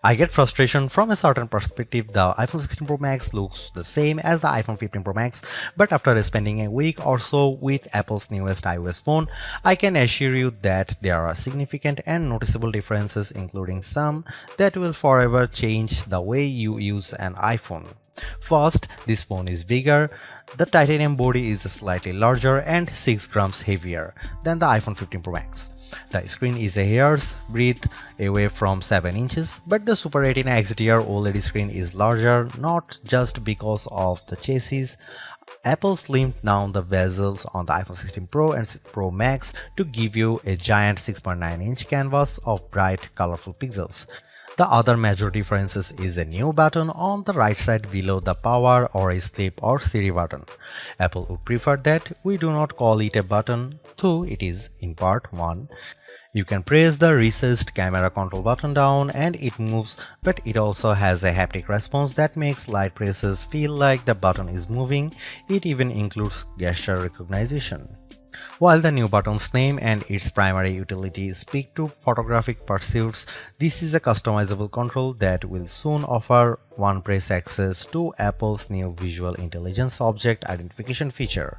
I get frustration from a certain perspective. The iPhone 16 Pro Max looks the same as the iPhone 15 Pro Max, but after spending a week or so with Apple's newest iOS phone, I can assure you that there are significant and noticeable differences, including some that will forever change the way you use an iPhone. First, this phone is bigger. The titanium body is slightly larger and 6 grams heavier than the iPhone 15 Pro Max. The screen is a hair's breadth away from 7 inches, but the Super Retina XDR OLED screen is larger not just because of the chassis. Apple slimmed down the bezels on the iPhone 16 Pro and Pro Max to give you a giant 6.9-inch canvas of bright, colorful pixels. The other major difference is a new button on the right side below the power or sleep or Siri button. Apple would prefer that we do not call it a button, though it is in part 1. You can press the recessed camera control button down and it moves, but it also has a haptic response that makes light presses feel like the button is moving. It even includes gesture recognition. While the new button's name and its primary utility speak to photographic pursuits, this is a customizable control that will soon offer one-press access to Apple's new Visual Intelligence Object Identification feature.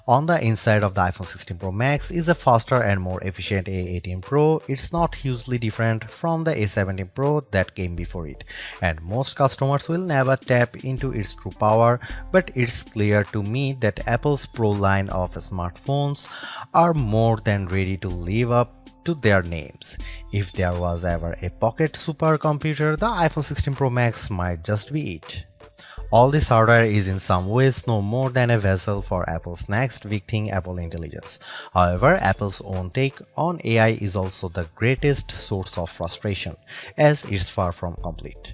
On the inside of the iPhone 16 Pro Max is a faster and more efficient A18 Pro. It's not hugely different from the A17 Pro that came before it, and most customers will never tap into its true power, but it's clear to me that Apple's Pro line of smartphones are more than ready to live up to their names. If there was ever a pocket supercomputer, the iPhone 16 Pro Max might just be it. All this hardware is in some ways no more than a vessel for Apple's next big thing, Apple Intelligence. However, Apple's own take on AI is also the greatest source of frustration, as it's far from complete.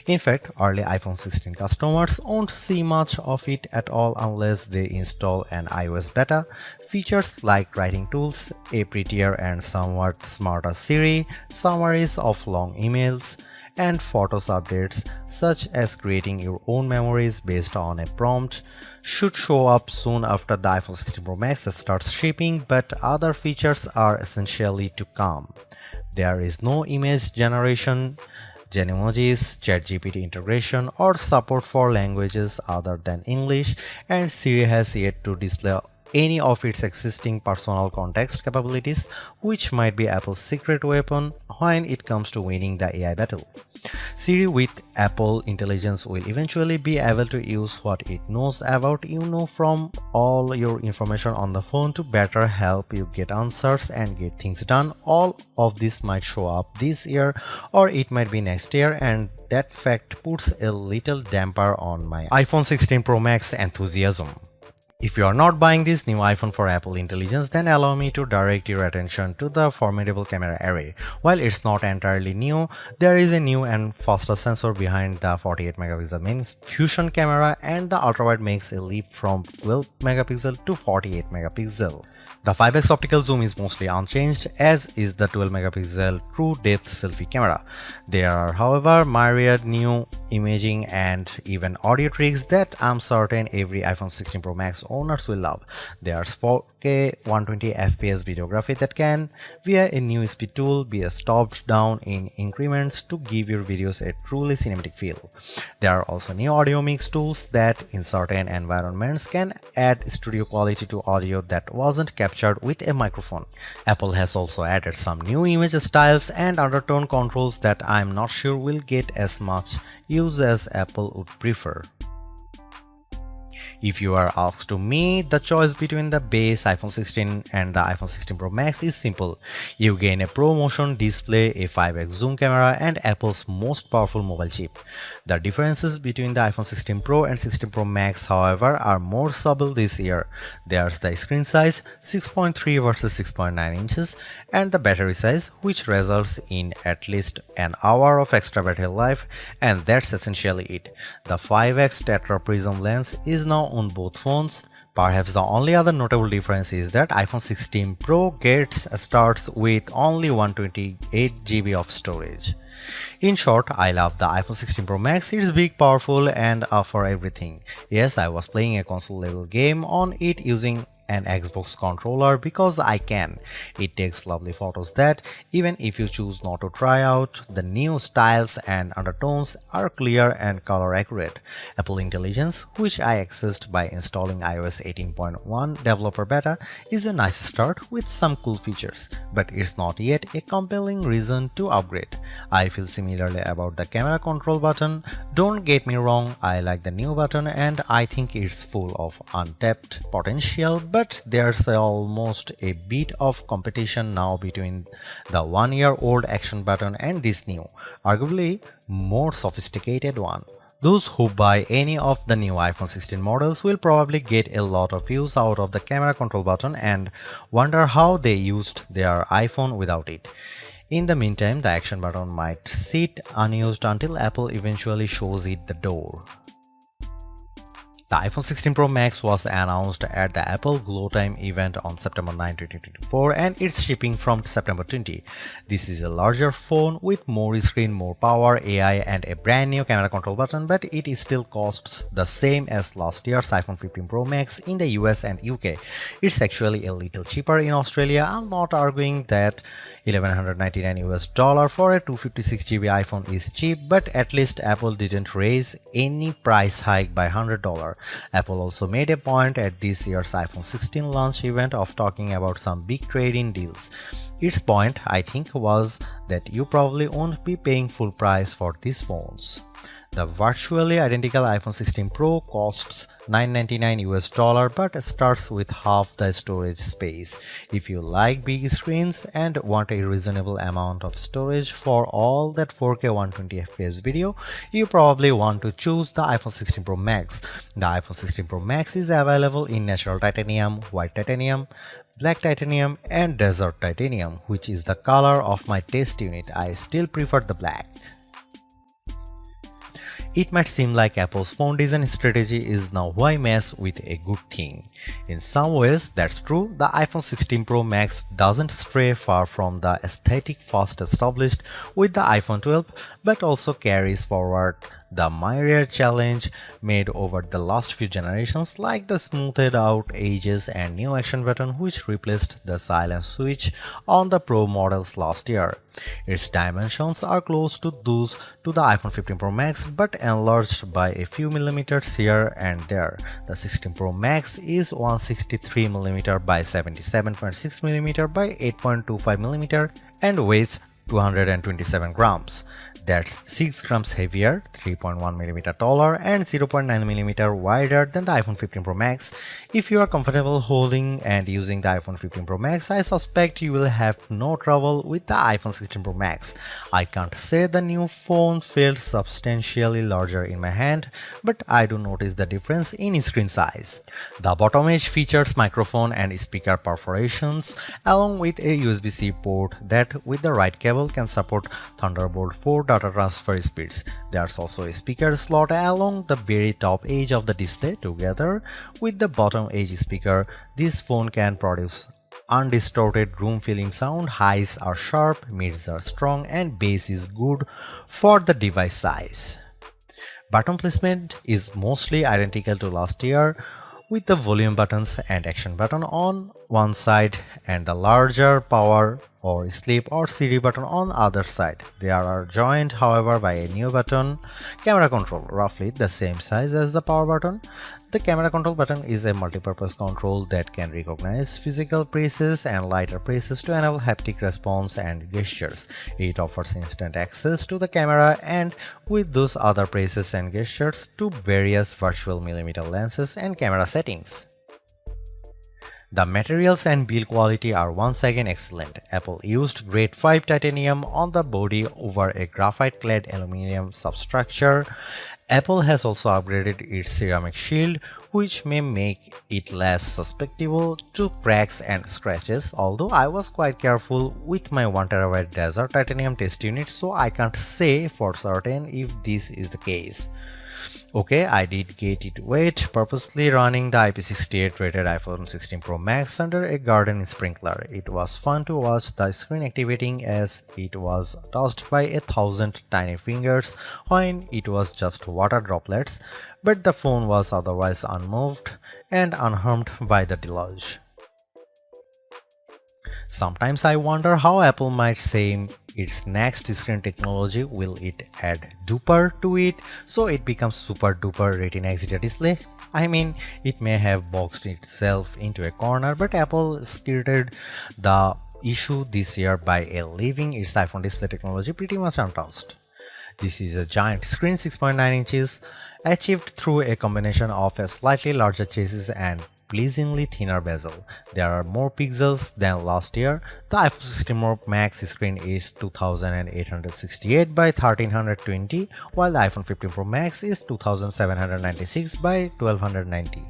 In fact, early iPhone 16 customers won't see much of it at all unless they install an iOS beta. Features like writing tools, a prettier and somewhat smarter Siri, summaries of long emails, and Photos updates, such as creating your own memories based on a prompt, should show up soon after the iPhone 16 Pro Max starts shipping, but other features are essentially to come. There is no image generation, Genemojis, ChatGPT integration, or support for languages other than English, and Siri has yet to display any of its existing personal context capabilities, which might be Apple's secret weapon when it comes to winning the AI battle. Siri with Apple Intelligence will eventually be able to use what it knows about you from all your information on the phone to better help you get answers and get things done. All of this might show up this year or it might be next year, and that fact puts a little damper on my iPhone 16 Pro Max enthusiasm. If you are not buying this new iPhone for Apple Intelligence, then allow me to direct your attention to the formidable camera array. While it's not entirely new, there is a new and faster sensor behind the 48 megapixel main fusion camera, and the ultrawide makes a leap from 12 megapixel to 48 megapixel. The 5x optical zoom is mostly unchanged, as is the 12 megapixel true depth selfie camera. There are, however, myriad new imaging and even audio tricks that I'm certain every iPhone 16 Pro Max owners will love. There's 4K 120fps videography that can, via a new speed tool, be stopped down in increments to give your videos a truly cinematic feel. There are also new audio mix tools that, in certain environments, can add studio quality to audio that wasn't captured with a microphone. Apple has also added some new image styles and undertone controls that I'm not sure will get as much use as Apple would prefer. If you are asked to me, the choice between the base iPhone 16 and the iPhone 16 Pro Max is simple. You gain a ProMotion display, a 5x zoom camera, and Apple's most powerful mobile chip. The differences between the iPhone 16 Pro and 16 Pro Max, however, are more subtle this year. There's the screen size, 6.3 versus 6.9 inches, and the battery size, which results in at least an hour of extra battery life, and that's essentially it. The 5x Tetra Prism lens is now on both phones. Perhaps the only other notable difference is that iPhone 16 Pro starts with only 128GB of storage. In short, I love the iPhone 16 Pro Max. It's big, powerful, and for everything. Yes, I was playing a console level game on it using an Xbox controller because I can. It takes lovely photos that, even if you choose not to try out, the new styles and undertones are clear and color accurate. Apple Intelligence, which I accessed by installing iOS 18.1 developer beta, is a nice start with some cool features, but it's not yet a compelling reason to upgrade. I feel similarly about the camera control button. Don't get me wrong, I like the new button and I think it's full of untapped potential, but there's almost a bit of competition now between the one-year-old action button and this new, arguably more sophisticated one. Those who buy any of the new iPhone 16 models will probably get a lot of use out of the camera control button and wonder how they used their iPhone without it. In the meantime, the action button might sit unused until Apple eventually shows it the door. The iPhone 16 Pro Max was announced at the Apple Glow Time event on September 9, 2024 and it's shipping from September 20. This is a larger phone with more screen, more power, AI and a brand new camera control button, but it still costs the same as last year's iPhone 15 Pro Max in the US and UK. It's actually a little cheaper in Australia. I'm not arguing that $1,199 for a 256GB iPhone is cheap, but at least Apple didn't raise any price hike by $100. Apple also made a point at this year's iPhone 16 launch event of talking about some big trade-in deals. Its point, I think, was that you probably won't be paying full price for these phones. The virtually identical iPhone 16 Pro costs $999 but starts with half the storage space. If you like big screens and want a reasonable amount of storage for all that 4K 120fps video, you probably want to choose the iPhone 16 Pro Max. The iPhone 16 Pro Max is available in natural titanium, white titanium, black titanium and desert titanium, which is the color of my test unit. I still prefer the black. It might seem like Apple's phone design strategy is now why mess with a good thing. In some ways, that's true. The iPhone 16 Pro Max doesn't stray far from the aesthetic first established with the iPhone 12, but also carries forward the myriad challenge made over the last few generations, like the smoothed out edges and new action button which replaced the silent switch on the Pro models last year. Its dimensions are close to those to the iPhone 15 Pro Max but enlarged by a few millimeters here and there. The 16 Pro Max is 163mm by 77.6mm by 8.25mm and weighs 227 grams. That's 6 grams heavier, 3.1mm taller, and 0.9mm wider than the iPhone 15 Pro Max. If you are comfortable holding and using the iPhone 15 Pro Max, I suspect you will have no trouble with the iPhone 16 Pro Max. I can't say the new phone felt substantially larger in my hand, but I do notice the difference in screen size. The bottom edge features microphone and speaker perforations, along with a USB-C port that, with the right cable, can support Thunderbolt 4 data transfer speeds. There's also a speaker slot along the very top edge of the display. Together with the bottom edge speaker, this phone can produce undistorted room-filling sound. Highs are sharp, mids are strong, and bass is good for the device size. Button placement is mostly identical to last year, with the volume buttons and action button on one side and the larger power or sleep or CD button on the other side. They are joined, however, by a new button, camera control, roughly the same size as the power button. The camera control button is a multi-purpose control that can recognize physical presses and lighter presses to enable haptic response and gestures. It offers instant access to the camera and with those other presses and gestures to various virtual millimeter lenses and camera settings. The materials and build quality are once again excellent. Apple used grade 5 titanium on the body over a graphite-clad aluminum substructure. Apple has also upgraded its ceramic shield, which may make it less susceptible to cracks and scratches, although I was quite careful with my 1TB desert titanium test unit, so I can't say for certain if this is the case. Okay, I did get it wet, purposely running the IP68 rated iPhone 16 Pro Max under a garden sprinkler. It was fun to watch the screen activating as it was touched by 1,000 tiny fingers when it was just water droplets, but the phone was otherwise unmoved and unharmed by the deluge. Sometimes I wonder how Apple might say its next screen technology. Will it add duper to it so it becomes super duper Retina XDR display? I mean, it may have boxed itself into a corner, but Apple skirted the issue this year by leaving its iPhone display technology pretty much untouched. This is a giant screen 6.9 inches achieved through a combination of a slightly larger chassis and pleasingly thinner bezel. There are more pixels than last year. The iPhone 16 Pro Max screen is 2868 by 1320 while the iPhone 15 Pro Max is 2796 by 1290.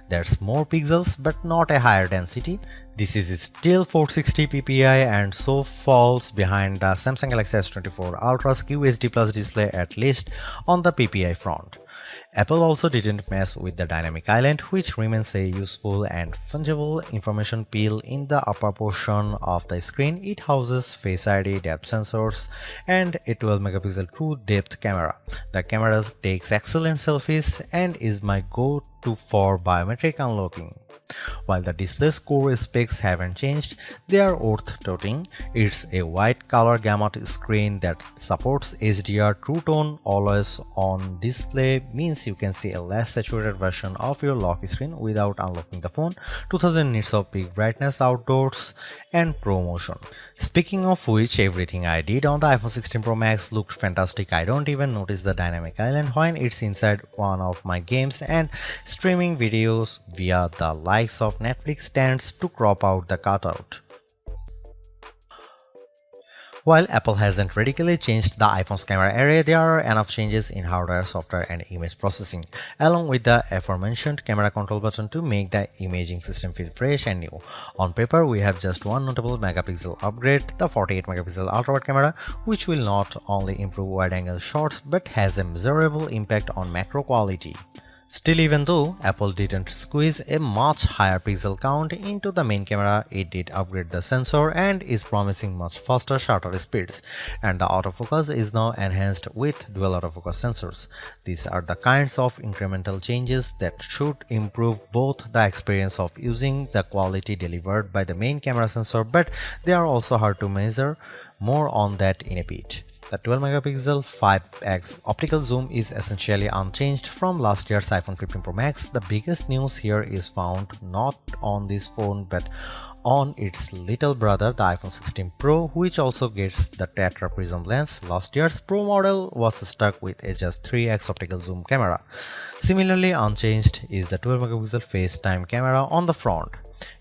There's more pixels but not a higher density. This is still 460 ppi and so falls behind the Samsung Galaxy S24 Ultra's QHD Plus display, at least on the ppi front. Apple also didn't mess with the dynamic island, which remains a useful and fungible information peel in the upper portion of the screen. It houses Face ID, depth sensors, and a 12 megapixel true depth camera. The camera takes excellent selfies and is my go-to for biometric unlocking. While the display's core specs haven't changed, they are worth noting. It's a white color gamut screen that supports HDR. True Tone always on display means you can see a less saturated version of your lock screen without unlocking the phone. 2000 nits of peak brightness outdoors and Pro Motion. Speaking of which, everything I did on the iPhone 16 Pro Max looked fantastic. I don't even notice the dynamic island when it's inside one of my games, and streaming videos via the likes of Netflix tends to crop out the cutout. While Apple hasn't radically changed the iPhone's camera array, there are enough changes in hardware, software, and image processing, along with the aforementioned camera control button to make the imaging system feel fresh and new. On paper, we have just one notable megapixel upgrade, the 48 megapixel ultra-wide camera, which will not only improve wide-angle shots but has a measurable impact on macro quality. Still, even though Apple didn't squeeze a much higher pixel count into the main camera, it did upgrade the sensor and is promising much faster shutter speeds, and the autofocus is now enhanced with dual autofocus sensors. These are the kinds of incremental changes that should improve both the experience of using the quality delivered by the main camera sensor, but they are also hard to measure. More on that in a bit. The 12 megapixel 5x optical zoom is essentially unchanged from last year's iPhone 15 Pro Max. The biggest news here is found not on this phone but on its little brother, the iPhone 16 Pro, which also gets the tetra prism lens. Last year's Pro model was stuck with a just 3x optical zoom camera. Similarly unchanged is the 12 megapixel FaceTime camera on the front.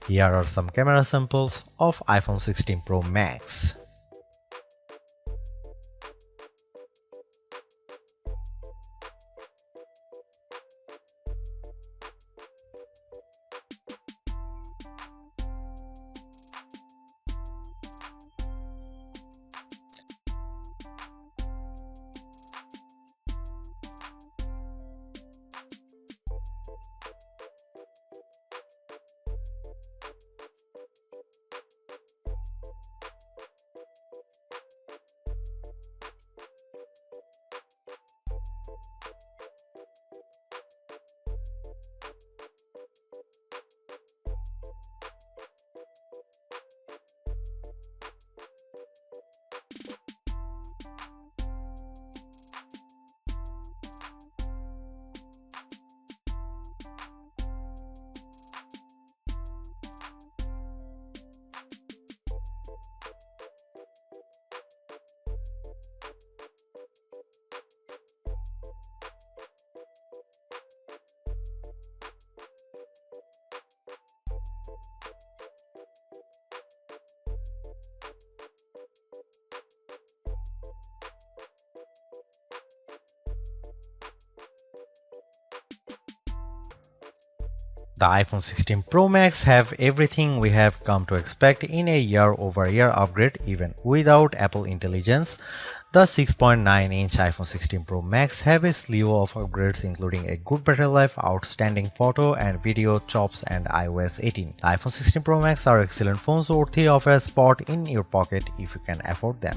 Here are some camera samples of iPhone 16 Pro Max. The iPhone 16 Pro Max have everything we have come to expect in a year-over-year upgrade even without Apple Intelligence. The 6.9-inch iPhone 16 Pro Max have a slew of upgrades including a good battery life, outstanding photo and video chops and iOS 18. The iPhone 16 Pro Max are excellent phones worthy of a spot in your pocket if you can afford them.